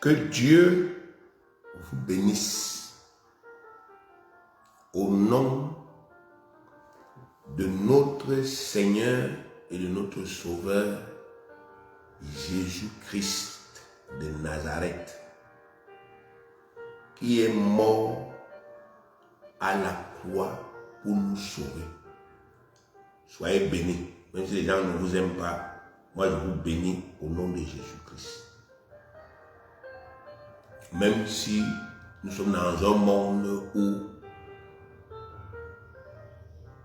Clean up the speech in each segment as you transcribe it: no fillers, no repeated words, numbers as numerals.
Que Dieu vous bénisse au nom de notre Seigneur et de notre Sauveur Jésus-Christ de Nazareth, qui est mort à la croix pour nous sauver. Soyez bénis. Même si les gens ne vous aiment pas, moi je vous bénis au nom de Jésus-Christ. Même si nous sommes dans un monde où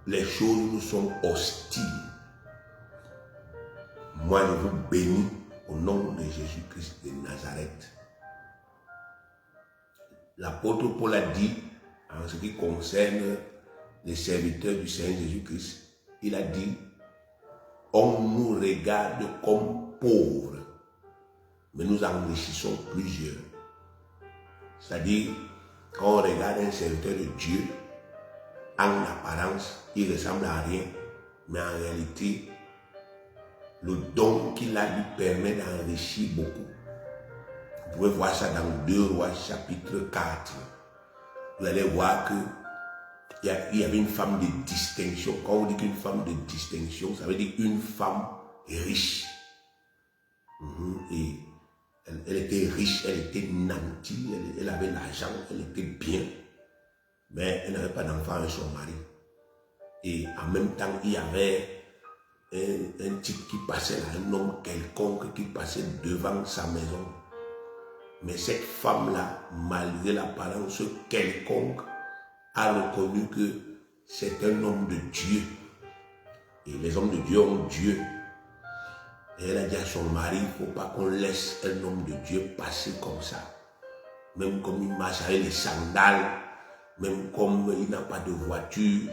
les choses nous sont hostiles, moi je vous bénis au nom de Jésus-Christ de Nazareth. L'apôtre Paul a dit, en ce qui concerne les serviteurs du Seigneur Jésus-Christ, il a dit, on nous regarde comme pauvres, mais nous enrichissons plusieurs. C'est-à-dire, quand on regarde un serviteur de Dieu, en apparence, il ressemble à rien, mais en réalité, le don qu'il a lui permet d'enrichir beaucoup. Vous pouvez voir ça dans 2 Rois chapitre 4. Vous allez voir qu'il y avait une femme de distinction. Quand on dit qu'une femme de distinction, ça veut dire une femme riche. Et elle était riche, elle était nantie, elle avait l'argent, elle était bien. Mais elle n'avait pas d'enfant avec son mari. Et en même temps, il y avait un type qui passait là, un homme quelconque qui passait devant sa maison. Mais cette femme-là, malgré l'apparence quelconque, a reconnu que c'est un homme de Dieu. Et les hommes de Dieu ont Dieu. Et elle a dit à son mari, il ne faut pas qu'on laisse un homme de Dieu passer comme ça. Même comme il marche avec les sandales, même comme il n'a pas de voiture,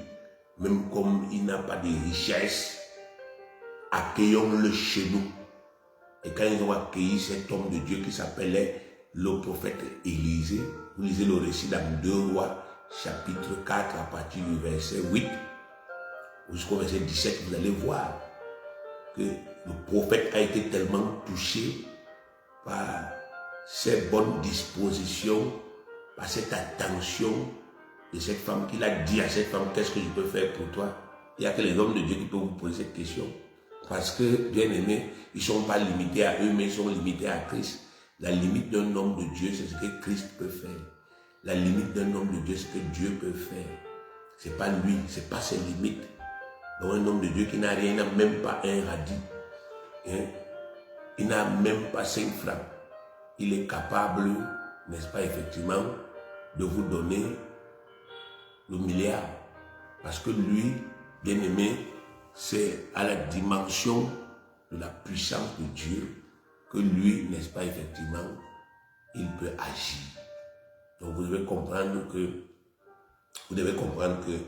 même comme il n'a pas de richesse, accueillons-le chez nous. Et quand ils ont accueilli cet homme de Dieu qui s'appelait le prophète Élisée, vous lisez le récit dans 2 Rois, chapitre 4, à partir du verset 8, jusqu'au verset 17, vous allez voir que le prophète a été tellement touché par ses bonnes dispositions, par cette attention de cette femme qu'il a dit à cette femme, qu'est-ce que je peux faire pour toi? Il n'y a que les hommes de Dieu qui peuvent vous poser cette question. Parce que, bien aimés, ils ne sont pas limités à eux, mais ils sont limités à Christ. La limite d'un homme de Dieu, c'est ce que Christ peut faire. La limite d'un homme de Dieu, c'est ce que Dieu peut faire. Ce n'est pas lui, ce n'est pas ses limites. Donc un homme de Dieu qui n'a rien, il n'a même pas un radis. Hein? Il n'a même pas 5 francs. Il est capable, n'est-ce pas, effectivement, de vous donner le milliard. Parce que lui, bien aimé, c'est à la dimension de la puissance de Dieu que lui, n'est-ce pas, effectivement, il peut agir. Donc vous devez comprendre que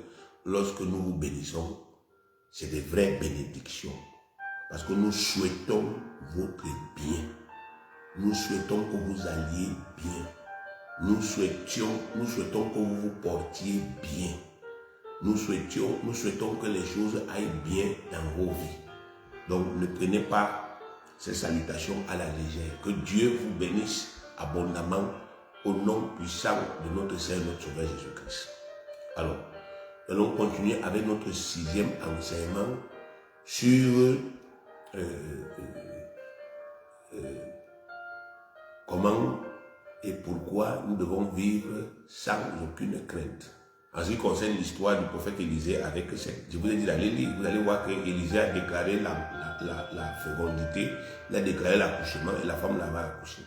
lorsque nous vous bénissons, c'est des vraies bénédictions. Parce que nous souhaitons votre bien. Nous souhaitons que vous alliez bien. Nous souhaitons que vous vous portiez bien. Nous souhaitons que les choses aillent bien dans vos vies. Donc ne prenez pas ces salutations à la légère. Que Dieu vous bénisse abondamment au nom puissant de notre Seigneur, notre Sauveur Jésus-Christ. Alors, nous allons continuer avec notre 6e enseignement sur comment et pourquoi nous devons vivre sans aucune crainte. En ce qui concerne l'histoire du prophète Élisée avec cette... Je vous ai dit d'aller lire, vous allez voir qu'Élisée a déclaré la fécondité, il a déclaré l'accouchement et la femme l'avait accouché.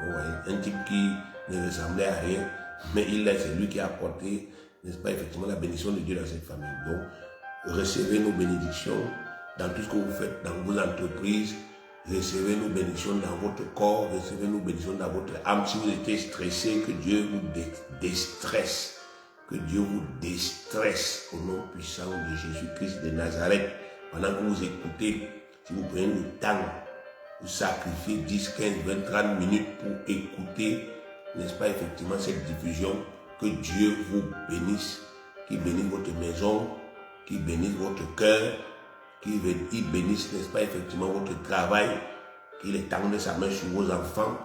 Vous voyez, un type qui ne ressemblait à rien, mais c'est lui qui a apporté, n'est-ce pas, effectivement, la bénédiction de Dieu dans cette famille. Donc, recevez nos bénédictions dans tout ce que vous faites, dans vos entreprises, recevez nos bénédictions dans votre corps, recevez nos bénédictions dans votre âme. Si vous étiez stressé, que Dieu vous déstresse. Que Dieu vous déstresse au nom puissant de Jésus-Christ de Nazareth. Pendant que vous écoutez, si vous prenez le temps, vous sacrifiez 10, 15, 20, 30 minutes pour écouter, n'est-ce pas, effectivement, cette diffusion, que Dieu vous bénisse, qu'il bénisse votre maison, qu'il bénisse votre cœur, qu'il bénisse, n'est-ce pas, effectivement, votre travail, qu'il étende sa main sur vos enfants,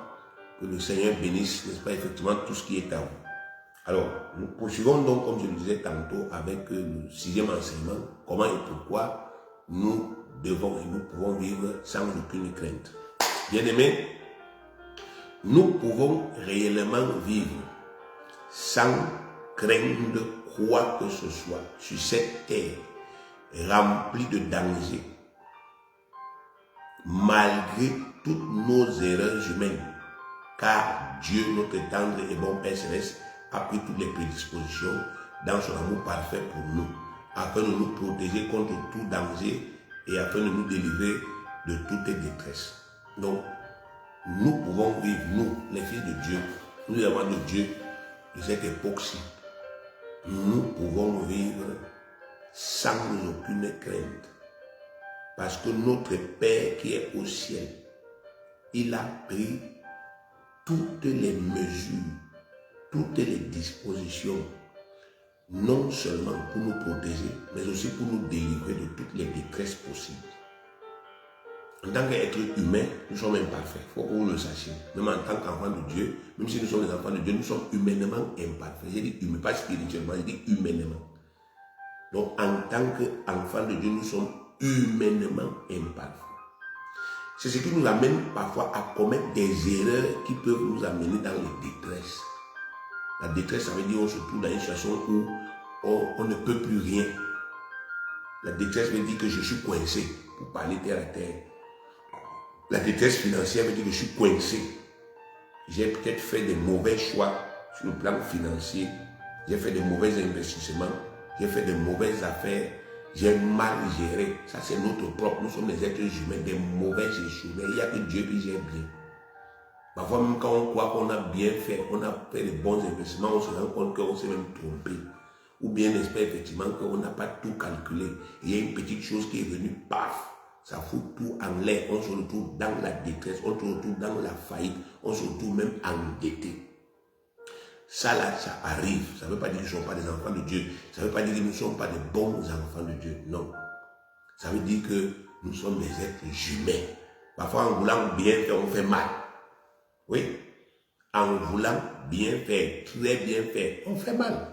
Que le Seigneur bénisse, n'est-ce pas, effectivement, tout ce qui est à vous. Alors, nous poursuivons donc, comme je le disais tantôt, avec le 6e enseignement, comment et pourquoi nous devons et nous pouvons vivre sans aucune crainte. Bien-aimés, nous pouvons réellement vivre sans craindre quoi que ce soit sur cette terre remplie de dangers, malgré toutes nos erreurs humaines, car Dieu, notre tendre et bon Père Céleste, a pris toutes les prédispositions dans son amour parfait pour nous, afin de nous protéger contre tout danger et afin de nous délivrer de toute détresse. Donc, nous pouvons vivre, nous, les fils de Dieu, nous les enfants de Dieu, de cette époque-ci, nous pouvons vivre sans aucune crainte. Parce que notre Père qui est au ciel, il a pris toutes les mesures, toutes les dispositions, non seulement pour nous protéger, mais aussi pour nous délivrer de toutes les détresses possibles. En tant qu'être humain, nous sommes imparfaits. Il faut que vous le sachiez. Même en tant qu'enfants de Dieu, même si nous sommes les enfants de Dieu, nous sommes humainement imparfaits. J'ai dit humain, pas spirituellement, j'ai dit humainement. Donc, en tant qu'enfants de Dieu, nous sommes humainement imparfaits. C'est ce qui nous amène parfois à commettre des erreurs qui peuvent nous amener dans les détresses. La détresse, ça veut dire qu'on se trouve dans une situation où on ne peut plus rien. La détresse veut dire que je suis coincé, pour parler terre à terre. La détresse financière veut dire que je suis coincé. J'ai peut-être fait des mauvais choix sur le plan financier. J'ai fait des mauvais investissements. J'ai fait des mauvaises affaires. J'ai mal géré. Ça, c'est notre propre. Nous sommes des êtres humains, des mauvais gestionnaires. Il n'y a que Dieu qui gère bien. Parfois, même quand on croit qu'on a bien fait, on a fait les bons investissements, on se rend compte qu'on s'est même trompé. Ou bien, n'est-ce pas, effectivement, qu'on n'a pas tout calculé. Il y a une petite chose qui est venue, paf, ça fout tout en l'air. On se retrouve dans la détresse, on se retrouve dans la faillite, on se retrouve même endetté. Ça là, ça arrive. Ça ne veut pas dire que nous ne sommes pas des enfants de Dieu. Ça ne veut pas dire que nous ne sommes pas des bons enfants de Dieu. Non. Ça veut dire que nous sommes des êtres humains. Parfois, en voulant bien faire, on fait mal. Oui. En voulant bien faire, très bien faire, on fait mal.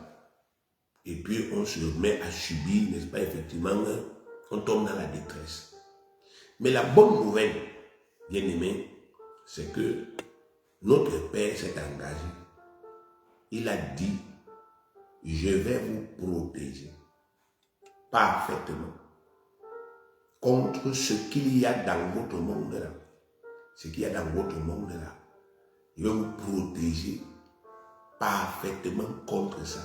Et puis, on se met à subir, n'est-ce pas, effectivement, on tombe dans la détresse. Mais la bonne nouvelle, bien aimé, c'est que notre Père s'est engagé. Il a dit, je vais vous protéger parfaitement contre ce qu'il y a dans votre monde là. Ce qu'il y a dans votre monde là. Il va vous protéger parfaitement contre ça.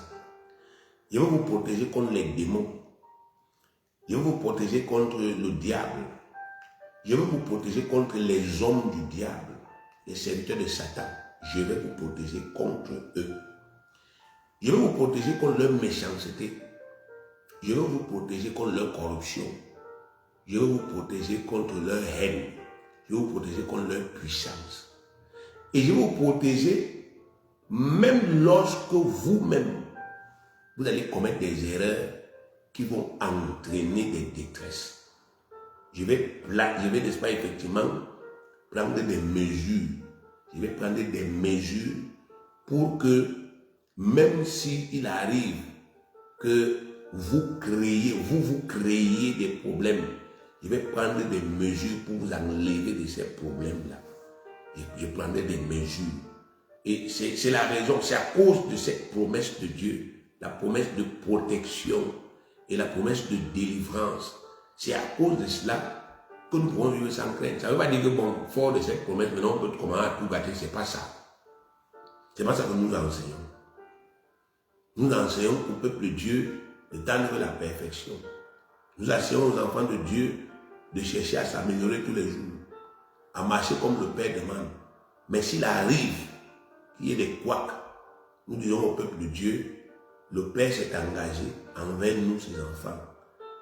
Il va vous protéger contre les démons. Il va vous protéger contre le diable. Je vais vous protéger contre les hommes du diable, les serviteurs de Satan. Je vais vous protéger contre eux. Je vais vous protéger contre leur méchanceté. Je vais vous protéger contre leur corruption. Je vais vous protéger contre leur haine. Je vais vous protéger contre leur puissance. Et je vais vous protéger même lorsque vous-même, vous allez commettre des erreurs qui vont entraîner des détresses. Je vais, n'est-ce pas, effectivement, prendre des mesures. Je vais prendre des mesures pour que, même s'il arrive que vous créez des problèmes, je vais prendre des mesures pour vous enlever de ces problèmes-là. Je prendrai des mesures. Et c'est la raison, c'est à cause de cette promesse de Dieu, la promesse de protection et la promesse de délivrance. C'est à cause de cela que nous pouvons vivre sans crainte. Ça ne veut pas dire que, bon, fort de cette promesse, maintenant on peut commencer à tout gâter. C'est pas ça. C'est pas ça que nous enseignons. Nous enseignons au peuple de Dieu de tendre la perfection. Nous enseignons aux enfants de Dieu de chercher à s'améliorer tous les jours, à marcher comme le Père demande. Mais s'il arrive qu'il y ait des couacs, nous disons au peuple de Dieu, le Père s'est engagé envers nous, ses enfants.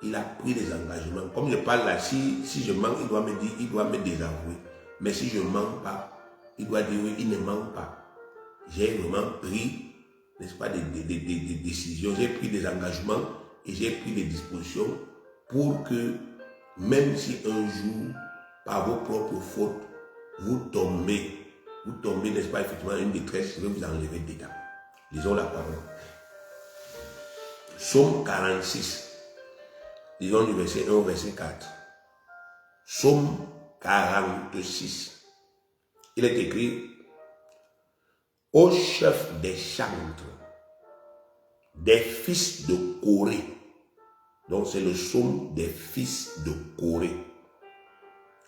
Il a pris des engagements. Comme je parle là, si je manque, il doit me dire, il doit me désavouer. Mais si je ne manque pas, il doit dire oui, il ne manque pas. J'ai vraiment pris, n'est-ce pas, des décisions, j'ai pris des engagements et j'ai pris des dispositions pour que, même si un jour, par vos propres fautes, vous tombez vous tombez, n'est-ce pas, effectivement, une détresse, je vais vous enlever dedans. Lisons la parole. Psaume 46. Lisons du verset 1 au verset 4. Psaume 46. Il est écrit: au chef des chantres, des fils de Corée. Donc c'est le psaume des fils de Corée.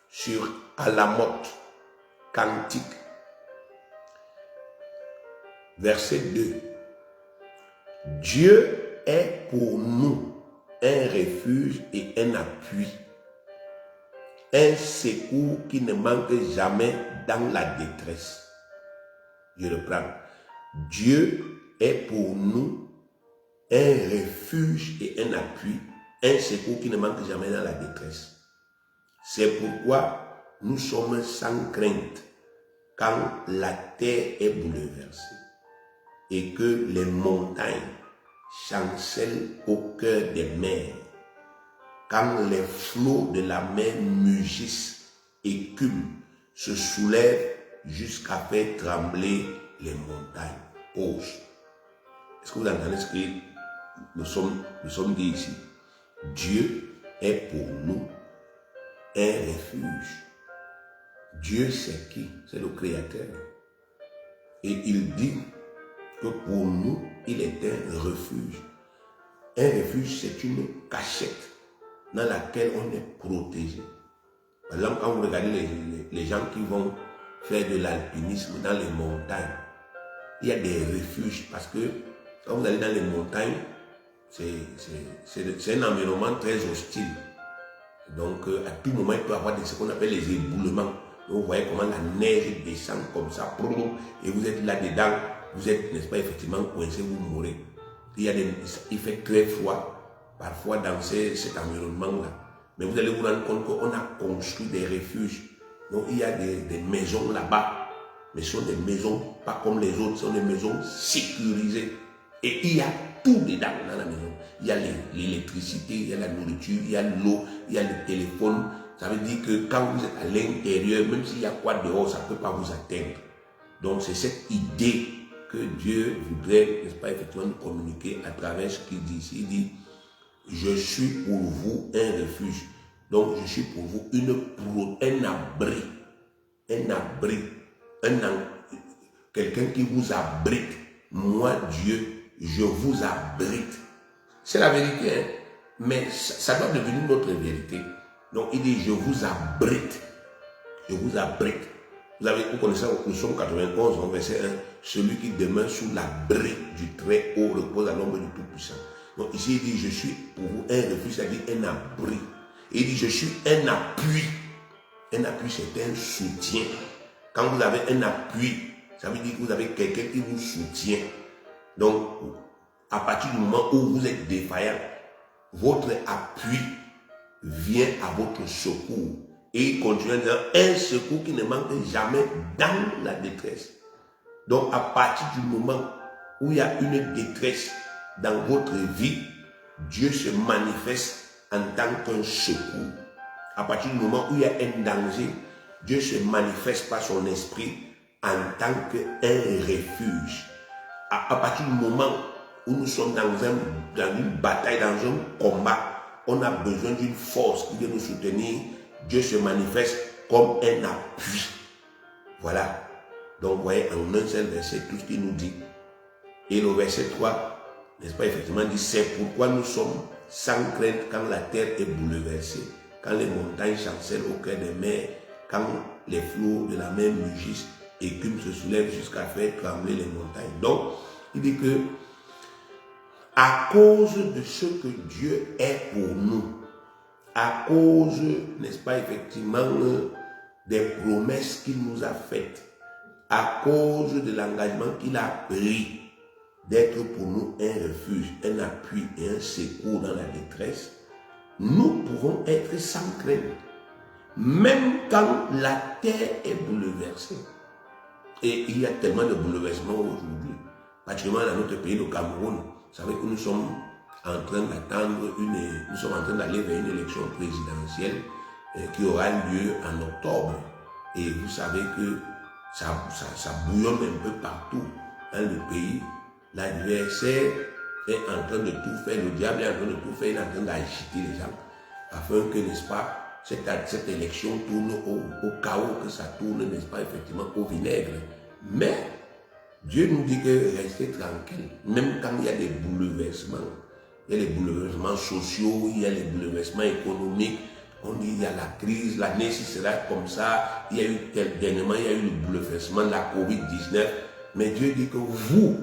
Sur Alamoth, cantique. Verset 2. Dieu est pour nous un refuge et un appui, un secours qui ne manque jamais dans la détresse. Je reprends. Dieu est pour nous un refuge et un appui, un secours qui ne manque jamais dans la détresse. C'est pourquoi nous sommes sans crainte quand la terre est bouleversée et que les montagnes chancellent au cœur des mers, quand les flots de la mer mugissent, écument, se soulèvent jusqu'à faire trembler les montagnes. Pause. Est-ce que vous entendez ce que nous sommes dit ici? Dieu est pour nous un refuge. Dieu c'est qui? C'est le Créateur. Et il dit que pour nous, il est un refuge. Un refuge, c'est une cachette dans laquelle on est protégé. Par exemple, quand vous regardez les gens qui vont faire de l'alpinisme dans les montagnes, il y a des refuges parce que quand vous allez dans les montagnes, c'est un environnement très hostile. Donc, à tout moment, il peut y avoir ce qu'on appelle les éboulements. Donc, vous voyez comment la neige descend comme ça, et vous êtes là-dedans, vous êtes, n'est-ce pas, effectivement coincé, vous mourrez. Il fait très froid, parfois dans cet environnement-là. Mais vous allez vous rendre compte qu'on a construit des refuges. Donc, il y a des maisons là-bas, mais ce sont des maisons pas comme les autres, ce sont des maisons sécurisées. Et il y a tout dedans dans la maison. Il y a l'électricité, il y a la nourriture, il y a l'eau, il y a le téléphone. Ça veut dire que quand vous êtes à l'intérieur, même s'il y a quoi dehors, ça ne peut pas vous atteindre. Donc c'est cette idée que Dieu voudrait, n'est-ce pas, effectivement, nous communiquer à travers ce qu'il dit ici. Il dit, je suis pour vous un refuge. Donc je suis pour vous un abri. Un abri. Quelqu'un qui vous abrite. Moi, Dieu, je vous abrite. C'est la vérité, hein? Mais ça doit devenir notre vérité. Donc il dit, je vous abrite. Je vous abrite. Vous connaissez le psaume 91, verset 1. Celui qui demeure sous l'abri du Très-Haut repose à l'ombre du Tout-Puissant. Donc ici il dit, je suis pour vous un refuge, c'est-à-dire un abri. Et il dit, je suis un appui. Un appui, c'est un soutien. Quand vous avez un appui, ça veut dire que vous avez quelqu'un qui vous soutient. Donc, à partir du moment où vous êtes défaillant, votre appui vient à votre secours. Et il continue en disant, un secours qui ne manque jamais dans la détresse. Donc, à partir du moment où il y a une détresse dans votre vie, Dieu se manifeste en tant qu'un secours. À partir du moment où il y a un danger, Dieu se manifeste par son esprit en tant qu'un refuge. À partir du moment où nous sommes dans une bataille, dans un combat, on a besoin d'une force qui vient nous soutenir. Dieu se manifeste comme un appui. Voilà. Donc, vous voyez, en un seul verset, tout ce qu'il nous dit. Et le verset 3, n'est-ce pas, effectivement, dit, c'est pourquoi nous sommes sans crainte quand la terre est bouleversée, quand les montagnes chancellent au cœur des mers, quand les flots de la mer mugissent, écument, se soulèvent jusqu'à faire trembler les montagnes. Donc, il dit que, à cause de ce que Dieu est pour nous, à cause, n'est-ce pas, effectivement, des promesses qu'il nous a faites, à cause de l'engagement qu'il a pris d'être pour nous un refuge, un appui et un secours dans la détresse, nous pouvons être sans crainte, même quand la terre est bouleversée. Et il y a tellement de bouleversements aujourd'hui, particulièrement dans notre pays, le Cameroun. Vous savez que nous sommes en train d'attendre nous sommes en train d'aller vers une élection présidentielle qui aura lieu en octobre. Et vous savez que ça bouillonne un peu partout dans le pays. L'adversaire est en train de tout faire, le diable est en train de tout faire, il est en train d'agiter les gens, afin que, n'est-ce pas, cette élection tourne au chaos, que ça tourne, n'est-ce pas, effectivement, au vinaigre. Mais Dieu nous dit que restez tranquille, même quand il y a des bouleversements. Il y a les bouleversements sociaux, il y a les bouleversements économiques. On dit il y a la crise, l'année ci sera comme ça. Il y a eu dernièrement, il y a eu le bouleversement de la COVID-19. Mais Dieu dit que vous,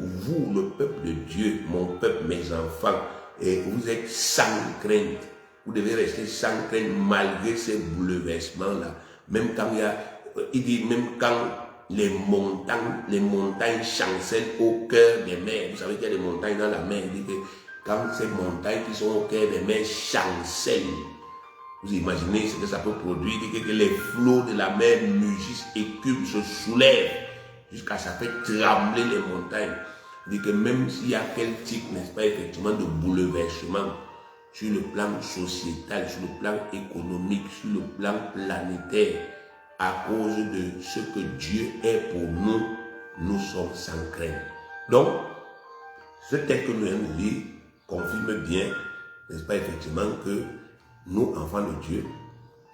le peuple de Dieu, mon peuple, mes enfants, et vous êtes sans crainte. Vous devez rester sans crainte malgré ces bouleversements-là. Même quand il dit même quand les montagnes chancellent au cœur des mers. Vous savez qu'il y a des montagnes dans la mer. Il dit que quand ces montagnes qui sont au cœur des mers chancellent, vous imaginez ce que ça peut produire. Il dit que les flots de la mer mugissent, écument, se soulèvent jusqu'à ça fait trembler les montagnes. Il dit que même s'il y a quel type, n'est-ce pas, effectivement, de bouleversement sur le plan sociétal, sur le plan économique, sur le plan planétaire, à cause de ce que Dieu est pour nous, nous sommes sans crainte. Donc, ce texte que nous venons de lire confirme bien, n'est-ce pas, effectivement, que nous, enfants de Dieu,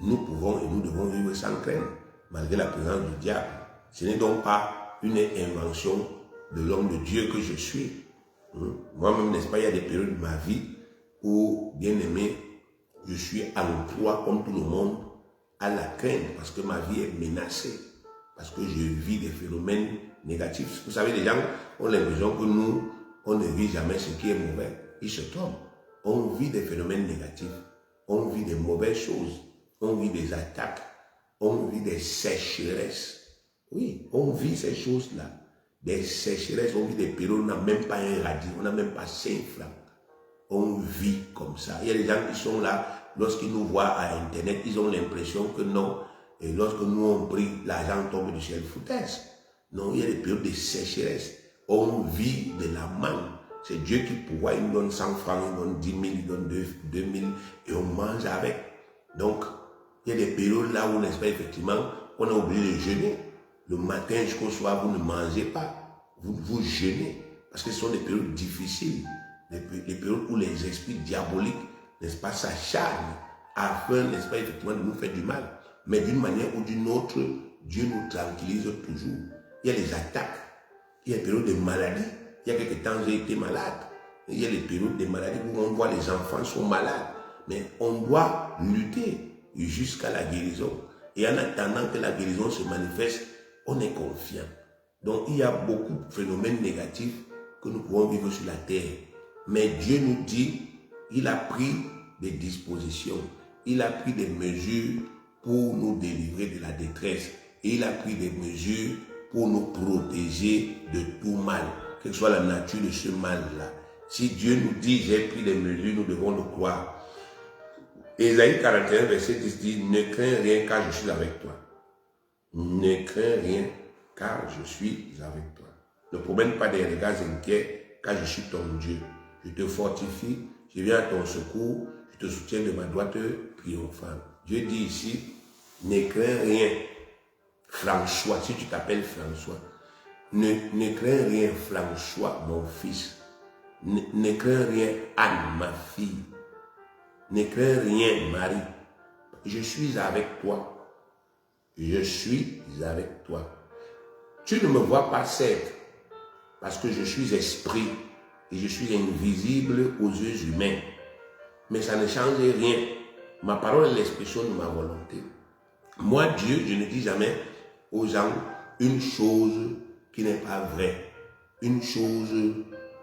nous pouvons et nous devons vivre sans crainte, malgré la présence du diable. Ce n'est donc pas une invention de l'homme de Dieu que je suis. Moi-même, n'est-ce pas, il y a des périodes de ma vie où, bien aimé, je suis en proie, comme tout le monde, à la crainte, parce que ma vie est menacée, parce que je vis des phénomènes négatifs. Vous savez, les gens ont l'impression que nous, on ne vit jamais ce qui est mauvais. Ils se trompent. On vit des phénomènes négatifs, on vit des mauvaises choses, on vit des attaques, on vit des sécheresses. Oui, on vit ces choses-là. Des sécheresses, on vit des périodes où on n'a même pas un radis, on n'a même pas 5 francs. On vit comme ça. Il y a des gens qui sont là, lorsqu'ils nous voient à Internet, ils ont l'impression que non. Et lorsque nous on prie, l'argent tombe du ciel. Foutaise. Non, il y a des périodes de sécheresse. On vit de la manne. C'est Dieu qui pourvoit, il nous donne 100 francs, il nous donne 10 000, il nous donne 2 000 et on mange avec. Donc, il y a des périodes là où, n'est-ce pas, effectivement, on est obligé de jeûner. Le matin jusqu'au soir, vous ne mangez pas. Vous jeûnez. Parce que ce sont des périodes difficiles. Les périodes où les esprits diaboliques, n'est-ce pas, s'acharnent afin, n'est-ce pas, effectivement, de nous faire du mal. Mais d'une manière ou d'une autre, Dieu nous tranquillise toujours. Il y a les attaques, il y a les périodes de maladie. Il y a quelques temps, j'ai été malade. Il y a les périodes de maladie où on voit les enfants sont malades. Mais on doit lutter jusqu'à la guérison. Et en attendant que la guérison se manifeste, on est confiant. Donc il y a beaucoup de phénomènes négatifs que nous pouvons vivre sur la terre. Mais Dieu nous dit, il a pris des dispositions, il a pris des mesures pour nous délivrer de la détresse. Et il a pris des mesures pour nous protéger de tout mal, quelle soit la nature de ce mal-là. Si Dieu nous dit, j'ai pris des mesures, nous devons le croire. Ésaïe 41, verset 10 dit, ne crains rien car je suis avec toi. Ne crains rien car je suis avec toi. Ne promène pas des regards inquiets car je suis ton Dieu. Je te fortifie, je viens à ton secours, je te soutiens de ma droite triomphante. Dieu dit ici, ne crains rien. François, si tu t'appelles François, ne crains rien François, mon fils. Ne crains rien Anne, ma fille. Ne crains rien Marie. Je suis avec toi. Je suis avec toi. Tu ne me vois pas certes, parce que je suis esprit et je suis invisible aux yeux humains. Mais ça ne change rien. Ma parole est l'expression de ma volonté. Moi, Dieu, je ne dis jamais aux gens une chose qui n'est pas vraie, une chose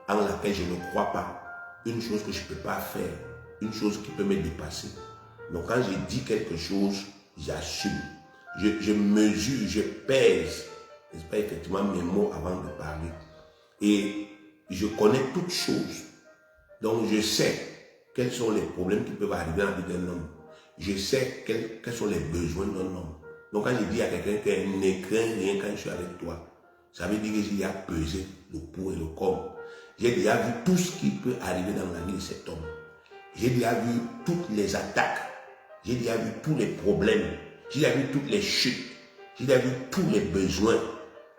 en laquelle je ne crois pas, une chose que je ne peux pas faire, une chose qui peut me dépasser. Donc quand je dis quelque chose, j'assume. Je mesure, je pèse, n'est-ce pas, effectivement, mes mots avant de parler. Et je connais toutes choses. Donc je sais quels sont les problèmes qui peuvent arriver dans la vie d'un homme. Je sais quels sont les besoins d'un homme. Donc quand je dis à quelqu'un que ne crains rien quand je suis avec toi, ça veut dire que j'ai déjà pesé le pour et le contre. J'ai déjà vu tout ce qui peut arriver dans la vie de cet homme. J'ai déjà vu toutes les attaques. J'ai déjà vu tous les problèmes. J'ai déjà vu toutes les chutes. J'ai déjà vu tous les besoins.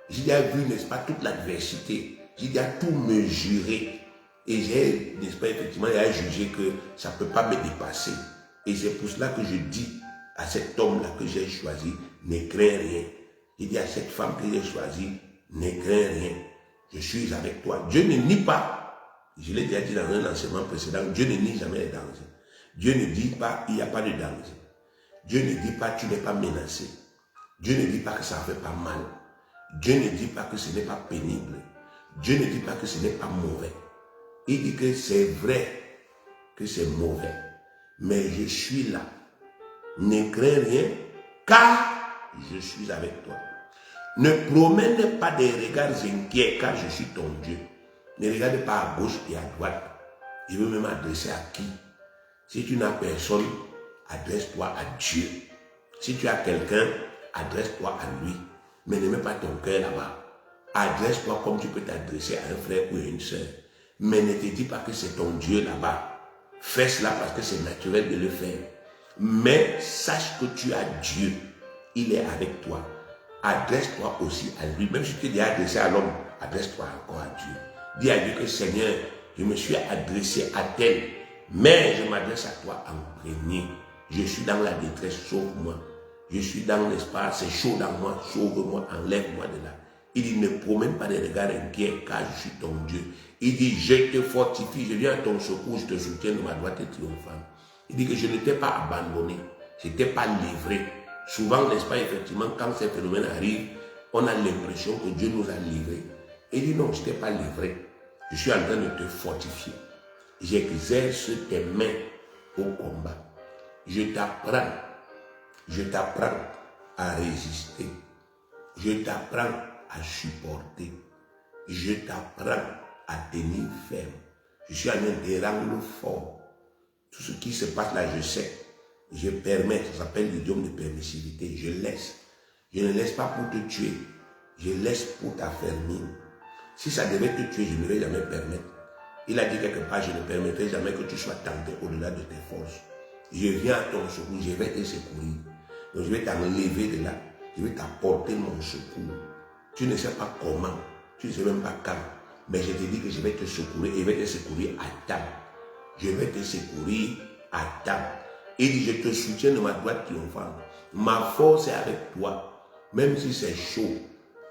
J'ai déjà vu, n'est-ce pas, toute l'adversité. J'ai déjà tout mesuré. Et j'ai, n'est-ce pas, effectivement, j'ai jugé que ça ne peut pas me dépasser. Et c'est pour cela que je dis à cet homme-là que j'ai choisi, ne crains rien. J'ai dit à cette femme que j'ai choisie, ne crains rien. Je suis avec toi. Dieu ne nie pas. Je l'ai déjà dit dans un enseignement précédent, Dieu ne nie jamais les dangers. Dieu ne dit pas, il n'y a pas de danger. Dieu ne dit pas, tu n'es pas menacé. Dieu ne dit pas que ça ne fait pas mal. Dieu ne dit pas que ce n'est pas pénible. Dieu ne dit pas que ce n'est pas mauvais. Il dit que c'est vrai que c'est mauvais. Mais je suis là. Ne crains rien, car je suis avec toi. Ne promène pas des regards inquiets, car je suis ton Dieu. Ne regarde pas à gauche et à droite. Je veux même m'adresser à qui? Si tu n'as personne, adresse-toi à Dieu. Si tu as quelqu'un, adresse-toi à lui. Mais ne mets pas ton cœur là-bas. Adresse-toi comme tu peux t'adresser à un frère ou à une soeur. Mais ne te dis pas que c'est ton Dieu là-bas. Fais cela parce que c'est naturel de le faire. Mais sache que tu as Dieu. Il est avec toi. Adresse-toi aussi à lui. Même si tu t'es adressé à l'homme, adresse-toi encore à Dieu. Dis à Dieu que Seigneur, je me suis adressé à tel, mais je m'adresse à toi en premier. Je suis dans la détresse, sauve-moi. Je suis dans l'espace, c'est chaud dans moi, sauve-moi, enlève-moi de là. Il dit, ne promène pas des regards inquiets, car je suis ton Dieu. Il dit, je te fortifie, je viens à ton secours, je te soutiens de ma droite triomphante. Il dit que je ne t'ai pas abandonné, je ne t'ai pas livré. Souvent, n'est-ce pas, effectivement, quand ces phénomènes arrivent, on a l'impression que Dieu nous a livrés. Il dit, non, je ne t'ai pas livré. Je suis en train de te fortifier. J'exerce tes mains au combat. Je t'apprends à résister. Je t'apprends à supporter. Je t'apprends à tenir ferme. Je suis en train de rendre fort. Tout ce qui se passe là, je sais. Je permets, ça s'appelle l'idiome de permissivité. Je laisse. Je ne laisse pas pour te tuer. Je laisse pour t'affermir. Si ça devait te tuer, je ne vais jamais permettre. Il a dit quelque part, je ne permettrai jamais que tu sois tenté au-delà de tes forces. Je viens à ton secours, je vais te secourir. Donc je vais t'enlever de là. Je vais t'apporter mon secours. Tu ne sais pas comment, tu ne sais même pas quand. Mais je te dis que je vais te secourir et je vais te secourir à temps. Je vais te secourir à temps. Il dit, je te soutiens de ma droite triomphante. Ma force est avec toi. Même si c'est chaud,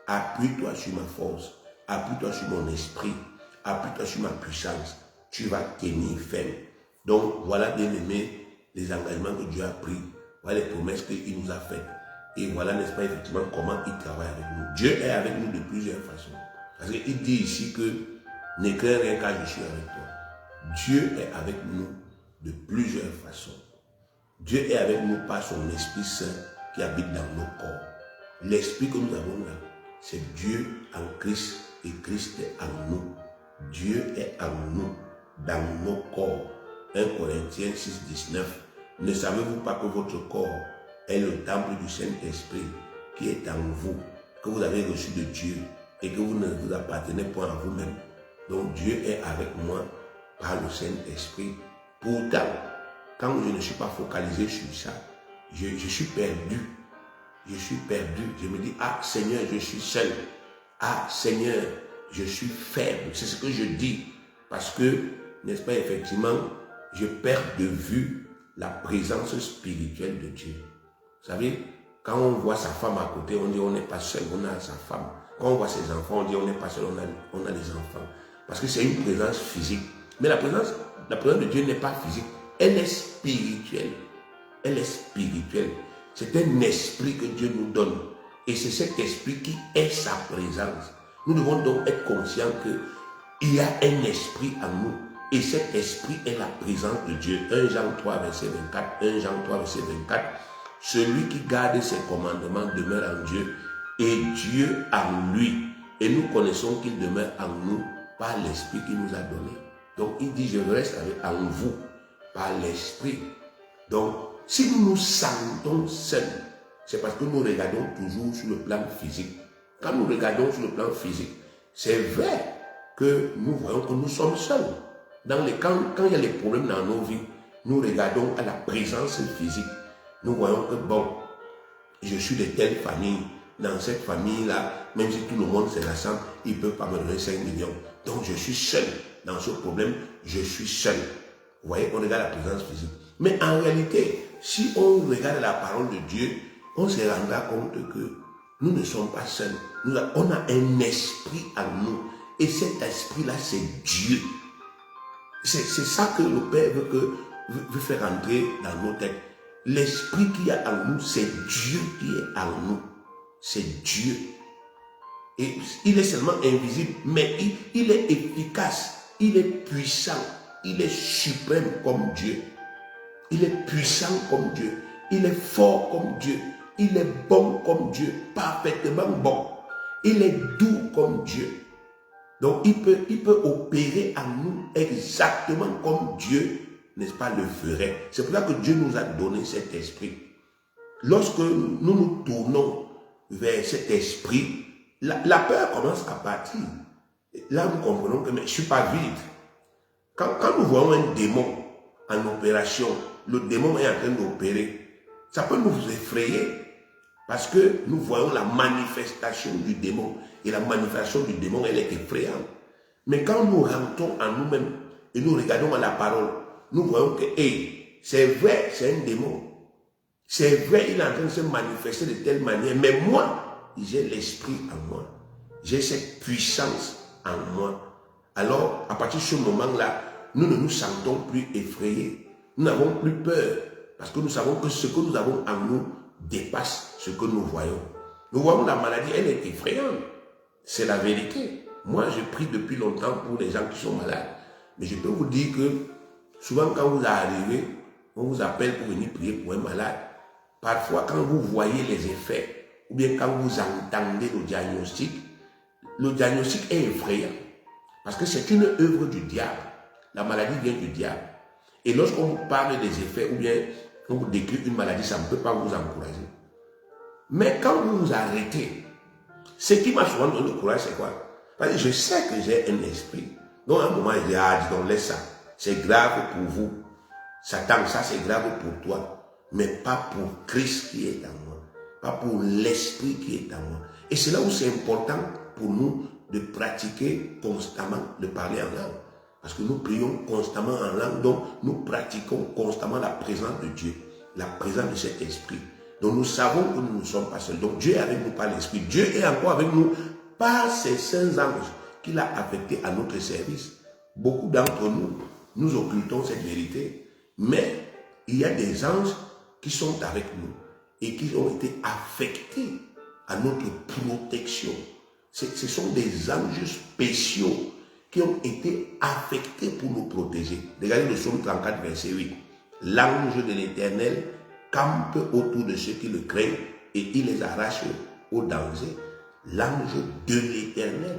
appuie-toi sur ma force. Appuie-toi sur mon esprit. Appuie-toi sur ma puissance. Tu vas tenir ferme. Donc, voilà, bien aimé, les engagements que Dieu a pris. Voilà les promesses qu'il nous a faites. Et voilà, n'est-ce pas, effectivement, comment il travaille avec nous. Dieu est avec nous de plusieurs façons. Parce qu'il dit ici que ne crains rien car je suis avec toi. Dieu est avec nous de plusieurs façons. Dieu est avec nous par son Esprit Saint qui habite dans nos corps. L'Esprit que nous avons là, c'est Dieu en Christ et Christ est en nous. Dieu est en nous, dans nos corps. 1 Corinthiens 6, 19. Ne savez-vous pas que votre corps est le temple du Saint-Esprit qui est en vous, que vous avez reçu de Dieu et que vous ne vous appartenez point à vous-même. Donc Dieu est avec moi par le Saint-Esprit. Pourtant, quand je ne suis pas focalisé sur ça, je suis perdu. Je suis perdu. Je me dis, ah Seigneur, je suis seul. Ah Seigneur, je suis faible. C'est ce que je dis. Parce que, n'est-ce pas, effectivement, je perds de vue la présence spirituelle de Dieu. Vous savez, quand on voit sa femme à côté, on dit on n'est pas seul, on a sa femme. Quand on voit ses enfants, on dit on n'est pas seul, on a les enfants. Parce que c'est une présence physique. Mais la présence de Dieu n'est pas physique. Elle est spirituelle. Elle est spirituelle. C'est un esprit que Dieu nous donne. Et c'est cet esprit qui est sa présence. Nous devons donc être conscients qu'il y a un esprit en nous. Et cet esprit est la présence de Dieu. 1 Jean 3, verset 24. 1 Jean 3, verset 24. Celui qui garde ses commandements demeure en Dieu et Dieu en lui. Et nous connaissons qu'il demeure en nous par l'esprit qu'il nous a donné. Donc il dit, je reste en vous par l'esprit. Donc, si nous nous sentons seuls, c'est parce que nous regardons toujours sur le plan physique. Quand nous regardons sur le plan physique, c'est vrai que nous voyons que nous sommes seuls. Quand il y a des problèmes dans nos vies, nous regardons à la présence physique. Nous voyons que bon, je suis de telle famille. Dans cette famille-là, même si tout le monde se rassemble, ils ne peuvent pas me donner 5 millions. Donc je suis seul dans ce problème, je suis seul. Vous voyez, on regarde la présence physique. Mais en réalité, si on regarde la parole de Dieu, on se rendra compte que nous ne sommes pas seuls. On a un esprit en nous. Et cet esprit-là, c'est Dieu. C'est ça que le Père veut faire entrer dans nos têtes. L'esprit qu'il y a en nous, c'est Dieu qui est en nous. C'est Dieu. Et il est seulement invisible, mais il est efficace, il est puissant, il est suprême comme Dieu. Il est puissant comme Dieu. Il est fort comme Dieu. Il est bon comme Dieu, parfaitement bon. Il est doux comme Dieu. Donc il peut opérer en nous exactement comme Dieu, n'est-ce pas, le ferait. C'est pour ça que Dieu nous a donné cet esprit. Lorsque nous nous tournons vers cet esprit, la peur commence à partir. Là, nous comprenons que mais je ne suis pas vide. Quand nous voyons un démon en opération, le démon est en train d'opérer, ça peut nous effrayer parce que nous voyons la manifestation du démon. Et la manifestation du démon, elle est effrayante. Mais quand nous rentrons en nous-mêmes et nous regardons à la parole, nous voyons que, hey, c'est vrai, c'est un démon. C'est vrai, il est en train de se manifester de telle manière. Mais moi, j'ai l'esprit en moi. J'ai cette puissance en moi. Alors, à partir de ce moment-là, nous ne nous sentons plus effrayés. Nous n'avons plus peur. Parce que nous savons que ce que nous avons en nous dépasse ce que nous voyons. Nous voyons la maladie, elle est effrayante. C'est la vérité. Moi, je prie depuis longtemps pour les gens qui sont malades. Mais je peux vous dire que souvent quand vous arrivez, on vous appelle pour venir prier pour un malade. Parfois, quand vous voyez les effets, ou bien quand vous entendez le diagnostic est effrayant. Parce que c'est une œuvre du diable. La maladie vient du diable. Et lorsqu'on vous parle des effets, ou bien on vous décrit une maladie, ça ne peut pas vous encourager. Mais quand vous vous arrêtez, ce qui m'a souvent donné le courage, c'est quoi? Parce que je sais que j'ai un esprit. Donc à un moment, il dit, ah, dis donc, laisse ça. C'est grave pour vous. Satan, ça c'est grave pour toi. Mais pas pour Christ qui est en moi. Pas pour l'esprit qui est en moi. Et c'est là où c'est important pour nous de pratiquer constamment, de parler en langue. Parce que nous prions constamment en langue, donc nous pratiquons constamment la présence de Dieu, la présence de cet esprit. Donc nous savons que nous ne sommes pas seuls. Donc Dieu est avec nous par l'esprit. Dieu est encore avec nous par ses saints anges qu'il a affectés à notre service. Beaucoup d'entre nous, nous occultons cette vérité. Mais il y a des anges qui sont avec nous et qui ont été affectés à notre protection. Ce sont des anges spéciaux qui ont été affectés pour nous protéger. Regardez le psaume 34, verset 8. L'ange de l'Éternel campe autour de ceux qui le craignent et il les arrache au danger. L'ange de l'Éternel,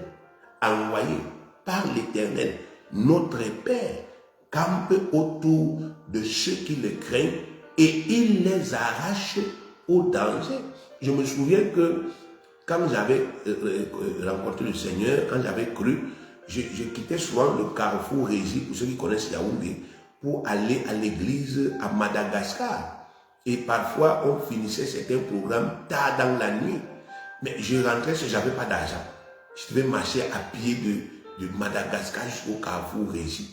envoyé par l'Éternel, notre Père, campe autour de ceux qui le craignent et il les arrache au danger. Je me souviens que quand j'avais rencontré le Seigneur, quand j'avais cru, je quittais souvent le carrefour Régie, pour ceux qui connaissent Yaoundé, pour aller à l'église à Madagascar. Et parfois, on finissait certains programmes tard dans la nuit. Mais je rentrais si je n'avais pas d'argent. Je devais marcher à pied de Madagascar jusqu'au carrefour Régie.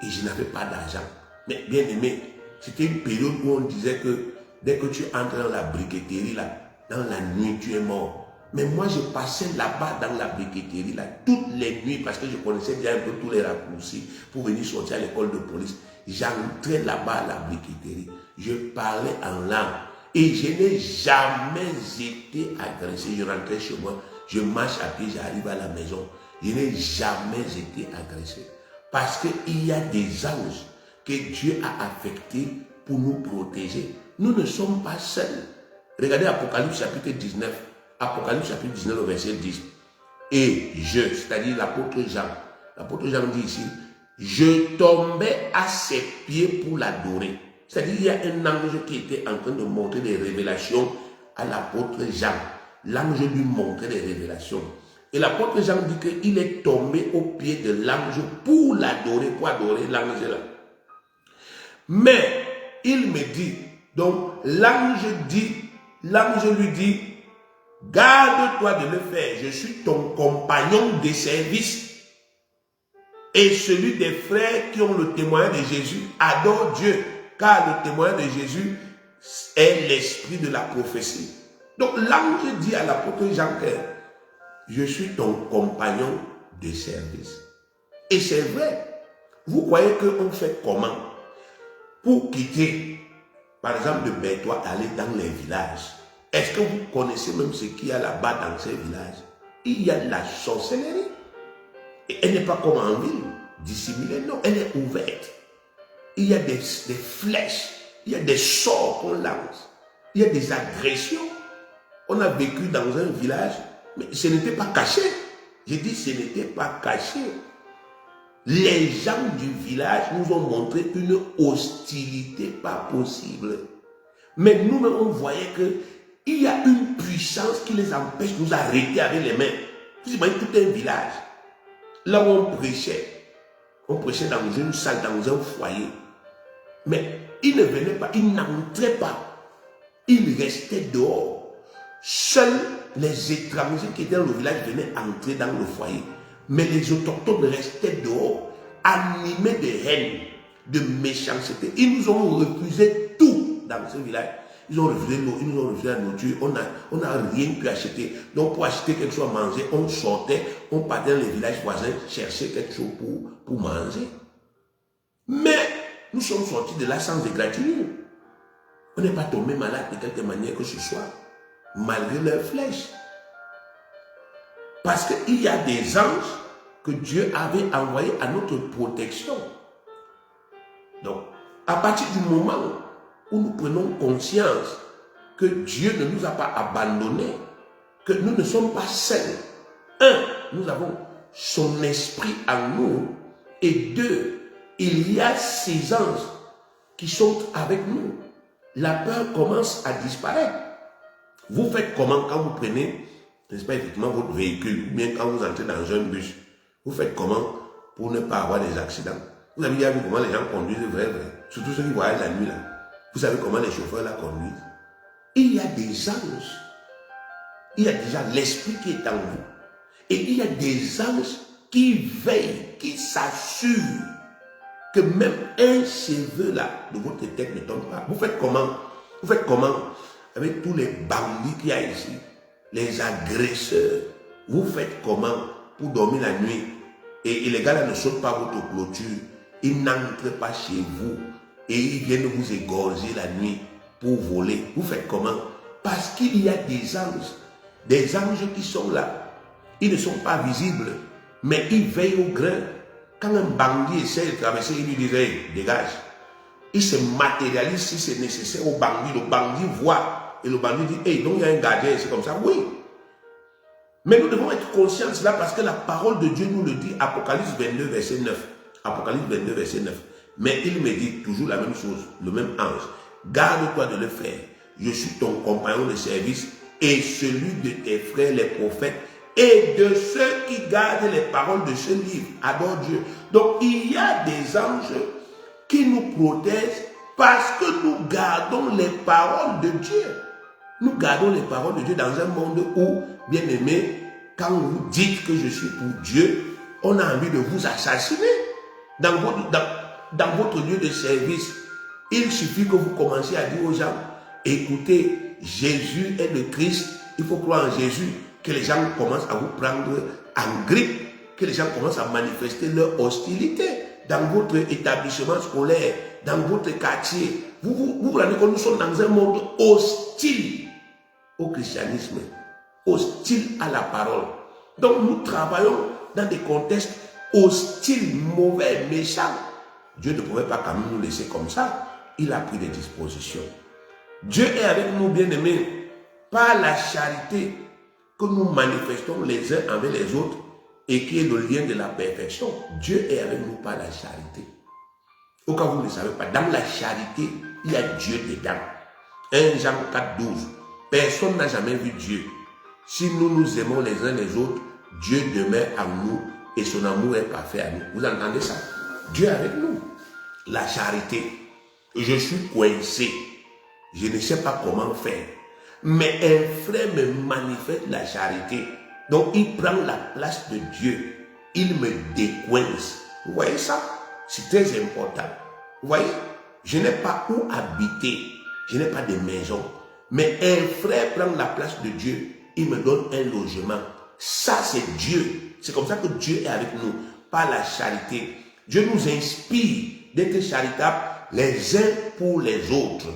Et je n'avais pas d'argent. Mais bien aimé, c'était une période où on disait que dès que tu entres dans la briqueterie, là, dans la nuit, tu es mort. Mais moi, je passais là-bas dans la briqueterie, là, toutes les nuits, parce que je connaissais déjà un peu tous les raccourcis pour venir sortir à l'école de police. J'entrais là-bas à la briqueterie. Je parlais en langue. Et je n'ai jamais été agressé. Je rentrais chez moi, je marche à pied, j'arrive à la maison. Je n'ai jamais été agressé. Parce qu'il y a des anges que Dieu a affectés pour nous protéger. Nous ne sommes pas seuls. Regardez Apocalypse chapitre 19. Apocalypse chapitre 19, au verset 10. Et c'est-à-dire l'apôtre Jean dit ici, je tombais à ses pieds pour l'adorer. C'est-à-dire il y a un ange qui était en train de montrer des révélations à l'apôtre Jean. L'ange lui montrait des révélations. Et l'apôtre Jean dit qu'il est tombé au pied de l'ange pour l'adorer, pour adorer l'ange là. Mais il me dit, donc l'ange lui dit, Garde-toi de le faire. Je suis ton compagnon de service. Et celui des frères qui ont le témoignage de Jésus adore Dieu. Car le témoignage de Jésus est l'esprit de la prophétie. Donc l'ange dit à l'apôtre Jean que je suis ton compagnon de service. Et c'est vrai. Vous croyez qu'on fait comment pour quitter, par exemple, de Bétois, aller dans les villages? Est-ce que vous connaissez même ce qu'il y a là-bas dans ces villages? Il y a de la sorcellerie. Et elle n'est pas comme en ville, dissimulée, non, elle est ouverte. Il y a des flèches, il y a des sorts qu'on lance, il y a des agressions. On a vécu dans un village, mais ce n'était pas caché. J'ai dit ce n'était pas caché. Les gens du village nous ont montré une hostilité pas possible. Mais nous-mêmes, on voyait qu'il y a une puissance qui les empêche de nous arrêter avec les mains. Vous imaginez tout un village. Là où on prêchait dans une salle, dans un foyer. Mais ils ne venaient pas, ils n'entraient pas. Ils restaient dehors. Seuls les étrangers qui étaient dans le village venaient entrer dans le foyer. Mais les autochtones restaient dehors, animés de haine, de méchanceté. Ils nous ont refusé tout dans ce village. Ils ont refusé l'eau, ils nous ont refusé la nourriture, on n'a rien pu acheter. Donc pour acheter quelque chose à manger, on sortait, on partait dans les villages voisins, chercher quelque chose pour manger. Mais nous sommes sortis de là sans égratignure. On n'est pas tombé malade de quelque manière que ce soit, malgré leurs flèches. Parce qu'il y a des anges que Dieu avait envoyés à notre protection. Donc, à partir du moment où nous prenons conscience que Dieu ne nous a pas abandonnés, que nous ne sommes pas seuls. Un, nous avons son esprit en nous. Et deux, il y a ces anges qui sont avec nous. La peur commence à disparaître. Vous faites comment quand vous prenez, n'est-ce pas, effectivement, votre véhicule, ou bien quand vous entrez dans un bus, vous faites comment pour ne pas avoir des accidents? Vous avez déjà vu comment les gens conduisent vrai, surtout ceux qui voyagent la nuit là. Vous savez comment les chauffeurs la conduisent? Il y a des anges. Il y a déjà l'esprit qui est en vous. Et il y a des anges qui veillent, qui s'assurent que même un cheveu là de votre tête ne tombe pas. Vous faites comment? Vous faites comment avec tous les bandits qu'il y a ici, les agresseurs? Vous faites comment pour dormir la nuit? Et les gars là ne sautent pas votre clôture. Ils n'entrent pas chez vous. Et ils viennent vous égorger la nuit pour voler. Vous faites comment? Parce qu'il y a des anges qui sont là. Ils ne sont pas visibles, mais ils veillent au grain. Quand un bandit essaie de traverser, il lui dit hey, dégage. Il se matérialise si c'est nécessaire au bandit. Le bandit voit et le bandit dit hey, donc il y a un gardien, c'est comme ça. Oui. Mais nous devons être conscients de cela parce que la parole de Dieu nous le dit. Apocalypse 22, verset 9. Apocalypse 22, verset 9. Mais il me dit toujours la même chose, le même ange. Garde-toi de le faire. Je suis ton compagnon de service et celui de tes frères les prophètes et de ceux qui gardent les paroles de ce livre. Adore Dieu. Donc il y a des anges qui nous protègent parce que nous gardons les paroles de Dieu. Nous gardons les paroles de Dieu dans un monde où, bien aimé, quand vous dites que je suis pour Dieu, on a envie de vous assassiner. Dans votre lieu de service, il suffit que vous commenciez à dire aux gens, écoutez, Jésus est le Christ, il faut croire en Jésus, que les gens commencent à vous prendre en grippe, que les gens commencent à manifester leur hostilité dans votre établissement scolaire, dans votre quartier. Vous vous rendez compte, nous sommes dans un monde hostile au christianisme, hostile à la parole. Donc nous travaillons dans des contextes hostiles, mauvais, méchants. Dieu ne pouvait pas quand même nous laisser comme ça. Il a pris des dispositions. Dieu est avec nous, bien-aimés, par la charité que nous manifestons les uns envers les autres et qui est le lien de la perfection. Dieu est avec nous par la charité. Au cas où vous ne le savez pas, dans la charité, il y a Dieu dedans. 1 Jean 4, 12. Personne n'a jamais vu Dieu. Si nous nous aimons les uns les autres, Dieu demeure en nous et son amour est parfait à nous. Vous entendez ça? Dieu est avec nous. La charité. Je suis coincé. Je ne sais pas comment faire. Mais un frère me manifeste la charité. Donc il prend la place de Dieu. Il me décoince. Vous voyez ça? C'est très important. Vous voyez? Je n'ai pas où habiter. Je n'ai pas de maison. Mais un frère prend la place de Dieu. Il me donne un logement. Ça, c'est Dieu. C'est comme ça que Dieu est avec nous. Par la charité. Dieu nous inspire d'être charitables les uns pour les autres.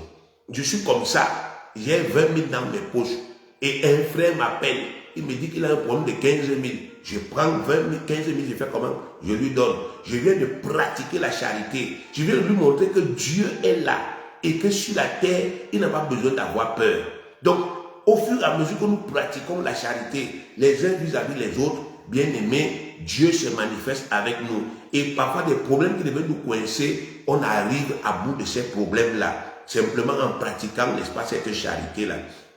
Je suis comme ça. J'ai 20 000 dans mes poches. Et un frère m'appelle. Il me dit qu'il a un problème de 15 000. Je prends 20 000, 15 000, je fais comment? Je lui donne. Je viens de pratiquer la charité. Je viens de lui montrer que Dieu est là. Et que sur la terre, il n'a pas besoin d'avoir peur. Donc, au fur et à mesure que nous pratiquons la charité, les uns vis-à-vis les autres, bien aimés, Dieu se manifeste avec nous. Et parfois, des problèmes qui devaient nous coincer, on arrive à bout de ces problèmes-là. Simplement en pratiquant, n'est-ce pas, cette charité-là.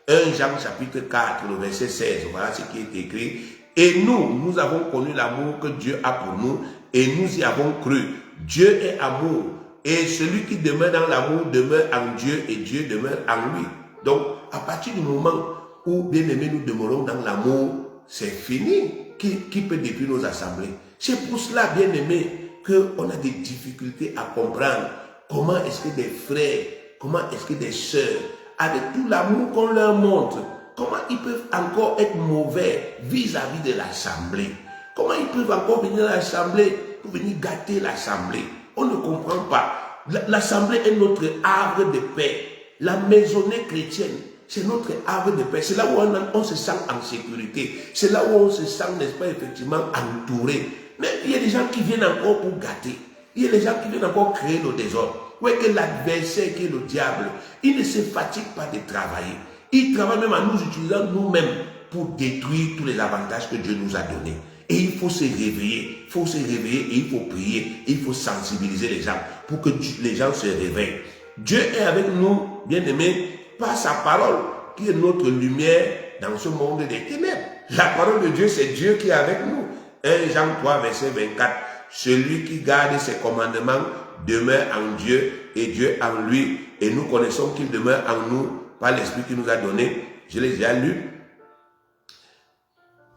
1 Jean chapitre 4, le verset 16, voilà ce qui est écrit. Et nous avons connu l'amour que Dieu a pour nous et nous y avons cru. Dieu est amour et celui qui demeure dans l'amour demeure en Dieu et Dieu demeure en lui. Donc, à partir du moment où, bien aimés, nous demeurons dans l'amour, c'est fini. Qui peut détruire nos assemblées? C'est pour cela, bien aimés, qu'on a des difficultés à comprendre comment est-ce que des frères, comment est-ce que des sœurs, avec tout l'amour qu'on leur montre, comment ils peuvent encore être mauvais vis-à-vis de l'assemblée? Comment ils peuvent encore venir à l'assemblée pour venir gâter l'assemblée? On ne comprend pas. L'assemblée est notre arbre de paix. La maisonnée chrétienne, c'est notre arbre de paix. C'est là où on se sent en sécurité. C'est là où on se sent, n'est-ce pas, effectivement, entouré. Mais il y a des gens qui viennent encore pour gâter. Il y a des gens qui viennent encore créer le désordre. Oui, que l'adversaire qui est le diable, il ne se fatigue pas de travailler. Il travaille même en nous utilisant nous-mêmes pour détruire tous les avantages que Dieu nous a donnés. Et il faut se réveiller. Il faut se réveiller et il faut prier. Et il faut sensibiliser les gens pour que les gens se réveillent. Dieu est avec nous, bien-aimés, par sa parole, qui est notre lumière dans ce monde des ténèbres. La parole de Dieu, c'est Dieu qui est avec nous. 1 Jean 3, verset 24. Celui qui garde ses commandements demeure en Dieu et Dieu en lui. Et nous connaissons qu'il demeure en nous par l'Esprit qu'il nous a donné. Je l'ai déjà lu.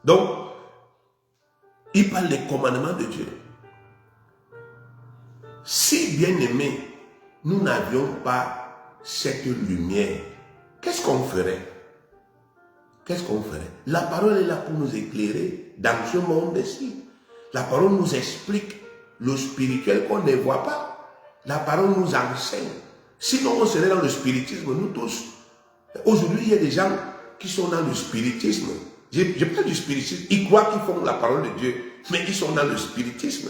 Donc, il parle des commandements de Dieu. Si, bien aimé, nous n'avions pas cette lumière, qu'est-ce qu'on ferait? Qu'est-ce qu'on ferait? La parole est là pour nous éclairer dans ce monde-ci. La parole nous explique le spirituel qu'on ne voit pas. La parole nous enseigne. Sinon, on serait dans le spiritisme, nous tous. Aujourd'hui, il y a des gens qui sont dans le spiritisme. Je parle du spiritisme. Ils croient qu'ils font la parole de Dieu, mais ils sont dans le spiritisme.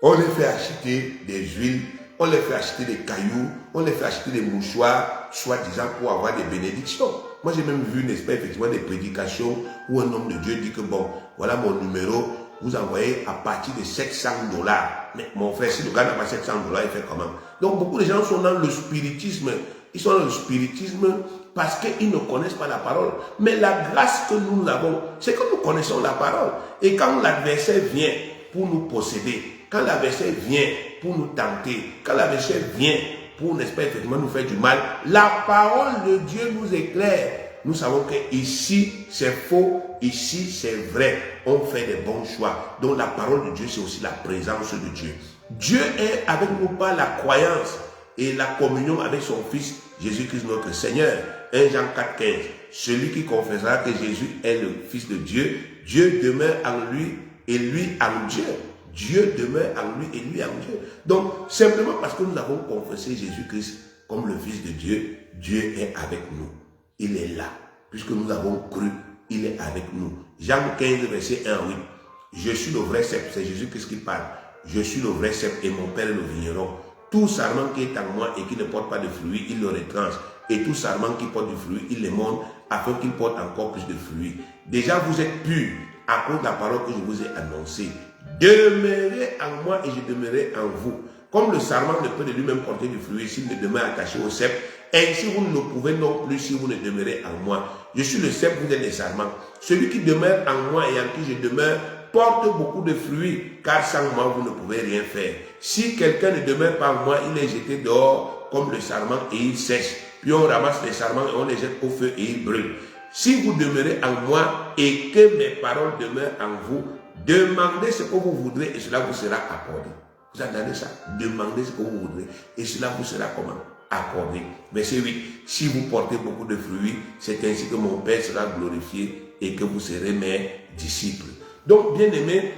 On les fait acheter des huiles, on les fait acheter des cailloux, on les fait acheter des mouchoirs, soi-disant pour avoir des bénédictions. Moi, j'ai même vu, n'est-ce pas, effectivement, des prédications où un homme de Dieu dit que, bon, voilà mon numéro, vous envoyez à partir de $700. Mais mon frère, si le gars n'a pas $700, il fait comment? Donc, beaucoup de gens sont dans le spiritisme. Ils sont dans le spiritisme parce qu'ils ne connaissent pas la parole. Mais la grâce que nous avons, c'est que nous connaissons la parole. Et quand l'adversaire vient pour nous posséder, quand l'adversaire vient pour nous tenter, quand l'adversaire vient pour, n'est-ce pas, effectivement, nous faire du mal, la parole de Dieu nous éclaire. Nous savons que ici c'est faux, ici c'est vrai. On fait des bons choix. Donc la parole de Dieu, c'est aussi la présence de Dieu. Dieu est avec nous par la croyance et la communion avec son Fils, Jésus-Christ notre Seigneur. 1 Jean 4, 15. Celui qui confessera que Jésus est le Fils de Dieu, Dieu demeure en lui et lui en Dieu. Dieu demeure en lui et lui en Dieu. Donc, simplement parce que nous avons confessé Jésus-Christ comme le Fils de Dieu, Dieu est avec nous. Il est là. Puisque nous avons cru, il est avec nous. Jean 15, verset 1, oui. Je suis le vrai cep, c'est Jésus-Christ qui parle. Je suis le vrai cep et mon Père est le vigneron. Tout sarment qui est en moi et qui ne porte pas de fruits, il le retranche. Et tout sarment qui porte du fruit, il le monte afin qu'il porte encore plus de fruits. Déjà, vous êtes purs à cause de la parole que je vous ai annoncée. Demeurez en moi et je demeurerai en vous. Comme le sarment ne peut de lui-même porter du fruit s'il ne demeure attaché au cep, ainsi vous ne le pouvez non plus si vous ne demeurez en moi. Je suis le cep, vous êtes les sarments. Celui qui demeure en moi et en qui je demeure porte beaucoup de fruits, car sans moi vous ne pouvez rien faire. Si quelqu'un ne demeure pas en moi, il est jeté dehors comme le sarment et il sèche. puis on ramasse les sarments et on les jette au feu et ils brûlent. Si vous demeurez en moi et que mes paroles demeurent en vous, demandez ce que vous voudrez et cela vous sera accordé. Vous entendez ça? Demandez ce que vous voudrez et cela vous sera comment? Accordé. Verset 8. Si vous portez beaucoup de fruits, c'est ainsi que mon Père sera glorifié et que vous serez mes disciples. Donc, bien aimé,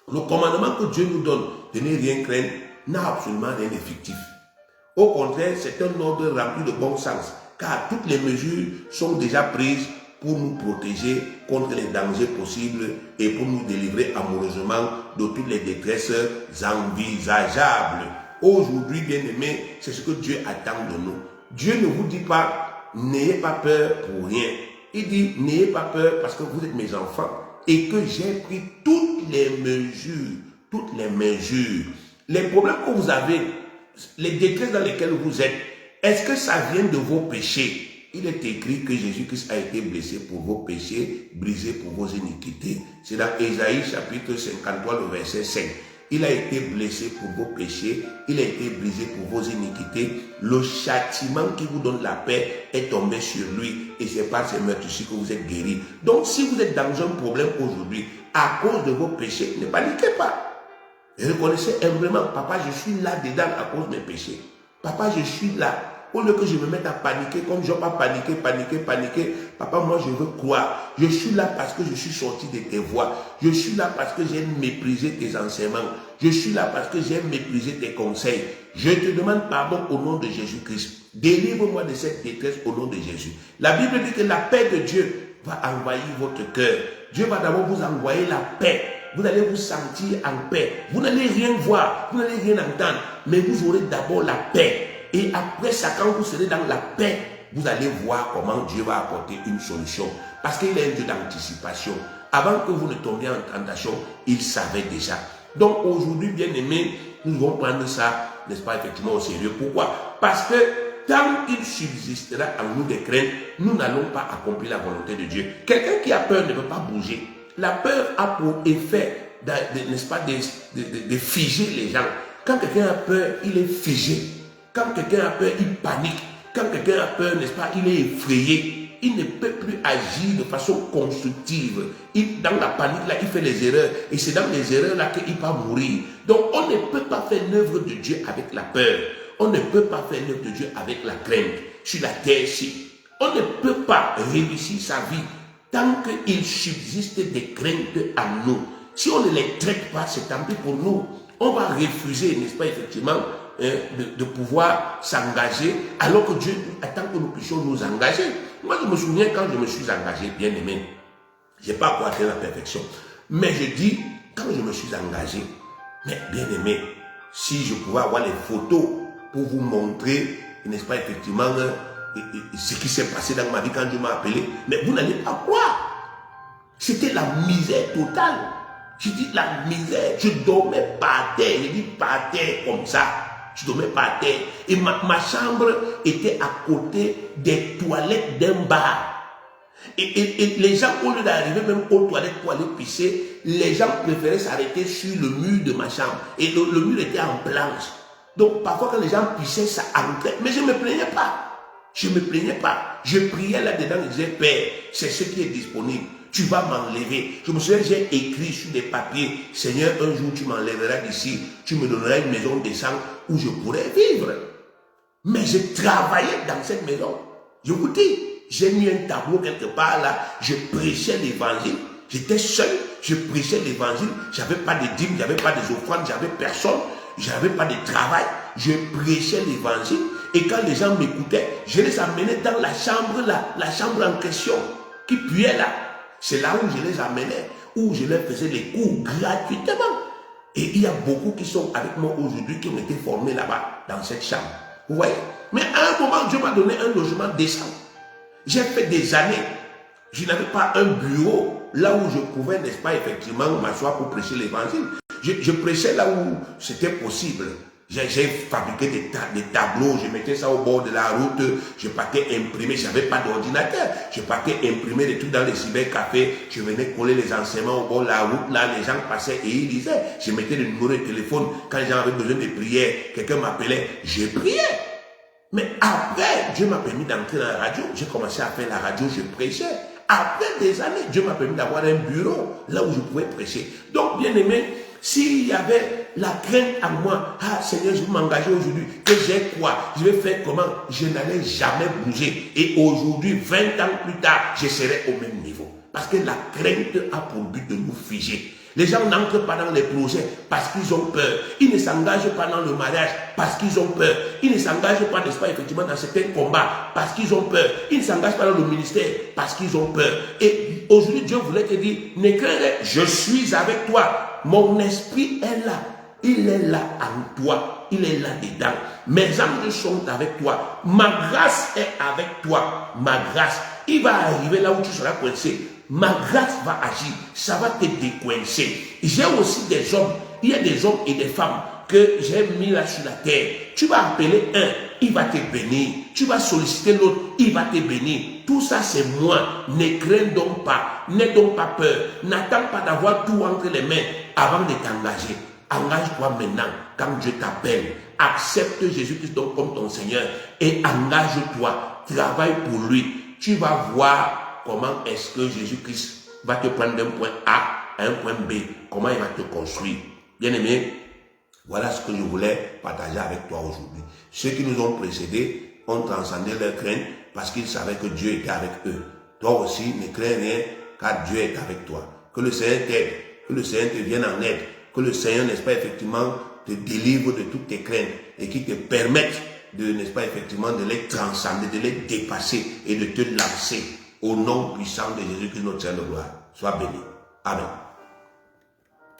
le commandement que Dieu nous donne de ne rien craindre n'a absolument rien de fictif. Au contraire, c'est un ordre rempli de bon sens, car toutes les mesures sont déjà prises pour nous protéger contre les dangers possibles et pour nous délivrer amoureusement de toutes les détresses envisageables. Aujourd'hui, bien aimé, c'est ce que Dieu attend de nous. Dieu ne vous dit pas, n'ayez pas peur pour rien. Il dit, n'ayez pas peur parce que vous êtes mes enfants et que j'ai pris toutes les mesures. Toutes les mesures. Les problèmes que vous avez, les détresses dans lesquelles vous êtes, est-ce que ça vient de vos péchés? Il est écrit que Jésus-Christ a été blessé pour vos péchés, brisé pour vos iniquités. C'est dans Ésaïe chapitre 53, le verset 5. Il a été blessé pour vos péchés, il a été brisé pour vos iniquités. Le châtiment qui vous donne la paix est tombé sur lui et c'est par ces meurtres-ci que vous êtes guéris. Donc si vous êtes dans un problème aujourd'hui à cause de vos péchés, ne paniquez pas. Reconnaissez humblement, papa, je suis là-dedans à cause de mes péchés. Papa, je suis là. Au lieu que je me mette à paniquer, comme je ne vais pas paniquer, papa, moi je veux croire. Je suis là parce que je suis sorti de tes voies. Je suis là parce que j'ai méprisé tes enseignements. Je suis là parce que j'ai méprisé tes conseils. Je te demande pardon au nom de Jésus-Christ. Délivre-moi de cette détresse au nom de Jésus. La Bible dit que la paix de Dieu va envahir votre cœur. Dieu va d'abord vous envoyer la paix. Vous allez vous sentir en paix. Vous n'allez rien voir, vous n'allez rien entendre, mais vous aurez d'abord la paix. Et après ça, quand vous serez dans la paix, vous allez voir comment Dieu va apporter une solution. Parce qu'il est un Dieu d'anticipation. Avant que vous ne tombiez en tentation, il savait déjà. Donc aujourd'hui, bien aimés, nous devons prendre ça, n'est-ce pas, effectivement au sérieux. Pourquoi? Parce que tant qu'il subsistera en nous des craintes, nous n'allons pas accomplir la volonté de Dieu. Quelqu'un qui a peur ne peut pas bouger. La peur a pour effet, n'est-ce pas, de figer les gens. Quand quelqu'un a peur, il est figé. Quand quelqu'un a peur, il panique. Quand quelqu'un a peur, n'est-ce pas, il est effrayé. Il ne peut plus agir de façon constructive. Dans la panique, là, il fait les erreurs. Et c'est dans les erreurs là qu'il va mourir. Donc, on ne peut pas faire l'œuvre de Dieu avec la peur. On ne peut pas faire l'œuvre de Dieu avec la crainte. Sur la terre-ci, on ne peut pas réussir sa vie tant qu'il subsiste des craintes en nous. Si on ne les traite pas, c'est tant pis pour nous. On va refuser, n'est-ce pas, effectivement, de pouvoir s'engager, alors que Dieu attend que nous puissions nous engager. Moi, je me souviens quand je me suis engagé, bien aimé, je n'ai pas encore atteint la perfection, mais je dis, quand je me suis engagé, mais bien aimé, si je pouvais avoir les photos pour vous montrer, n'est-ce pas, effectivement, ce qui s'est passé dans ma vie quand Dieu m'a appelé, mais vous n'allez pas croire. C'était la misère totale. Je dis la misère, je dormais par terre, je dis par terre comme ça. Je dormais par terre. Et ma chambre était à côté des toilettes d'un bar. Et les gens, au lieu d'arriver même aux toilettes pour aller pisser, les gens préféraient s'arrêter sur le mur de ma chambre. Et le mur était en planche. Donc parfois quand les gens pissaient, ça entrait. Mais je ne me plaignais pas. Je ne me plaignais pas. Je priais là-dedans et disais, Père, c'est ce qui est disponible. Tu vas m'enlever. Je me souviens, j'ai écrit sur des papiers, Seigneur, un jour tu m'enlèveras d'ici, tu me donneras une maison décente où je pourrais vivre. Mais je travaillais dans cette maison. Je vous dis, j'ai mis un tableau quelque part là, je prêchais l'évangile. J'étais seul, je prêchais l'évangile. J'avais pas de dîmes, j'avais pas de offrandes, j'avais personne, j'avais pas de travail. Je prêchais l'évangile. Et quand les gens m'écoutaient, je les amenais dans la chambre là, la chambre en question, qui puait là. C'est là où je les amenais, où je leur faisais les cours gratuitement. Et il y a beaucoup qui sont avec moi aujourd'hui, qui ont été formés là-bas, dans cette chambre. Vous voyez? Mais à un moment, Dieu m'a donné un logement décent. J'ai fait des années. Je n'avais pas un bureau là où je pouvais, n'est-ce pas, effectivement, m'asseoir pour prêcher l'évangile. Je prêchais là où c'était possible. J'ai fabriqué des tableaux, je mettais ça au bord de la route, je partais imprimer, je n'avais pas d'ordinateur, je partais imprimer des trucs dans les cybercafés, je venais coller les enseignements au bord de la route, là les gens passaient et ils lisaient, je mettais le numéro de téléphone, quand les gens avaient besoin de prière, quelqu'un m'appelait, je priais. Mais après, Dieu m'a permis d'entrer dans la radio. J'ai commencé à faire la radio, je prêchais. Après des années, Dieu m'a permis d'avoir un bureau là où je pouvais prêcher. Donc, bien aimé, s'il y avait la crainte à moi, ah Seigneur, je vais m'engager aujourd'hui, que j'ai quoi, je vais faire comment, je n'allais jamais bouger. Et aujourd'hui, 20 ans plus tard, je serai au même niveau. Parce que la crainte a pour but de nous figer. Les gens n'entrent pas dans les projets parce qu'ils ont peur. Ils ne s'engagent pas dans le mariage parce qu'ils ont peur. Ils ne s'engagent pas, n'est-ce pas, effectivement, dans certains combats parce qu'ils ont peur. Ils ne s'engagent pas dans le ministère parce qu'ils ont peur. Et aujourd'hui, Dieu voulait te dire, ne crains rien, je suis avec toi. Mon esprit est là. Il est là en toi. Il est là dedans. Mes anges sont avec toi. Ma grâce est avec toi. Ma grâce. Il va arriver là où tu seras coincé. Ma grâce va agir. Ça va te décoincer. J'ai aussi des hommes. Il y a des hommes et des femmes que j'ai mis là sur la terre. Tu vas appeler un, il va te bénir. Tu vas solliciter l'autre, il va te bénir. Tout ça, c'est moi. Ne crains donc pas. N'aie donc pas peur. N'attends pas d'avoir tout entre les mains avant de t'engager. Engage-toi maintenant quand Dieu t'appelle. Accepte Jésus-Christ donc comme ton Seigneur et engage-toi. Travaille pour lui. Tu vas voir comment est-ce que Jésus-Christ va te prendre d'un point A à un point B. Comment il va te construire. Bien aimé, voilà ce que je voulais partager avec toi aujourd'hui. Ceux qui nous ont précédés ont transcendé leur crainte parce qu'ils savaient que Dieu était avec eux. Toi aussi, ne crains rien car Dieu est avec toi. Que le Seigneur t'aide, que le Seigneur te vienne en aide, que le Seigneur, n'est-ce pas, effectivement, te délivre de toutes tes craintes et qui te permette de, n'est-ce pas, effectivement, de les transcender, de les dépasser et de te lancer au nom puissant de Jésus-Christ, notre Seigneur de gloire. Sois béni. Amen.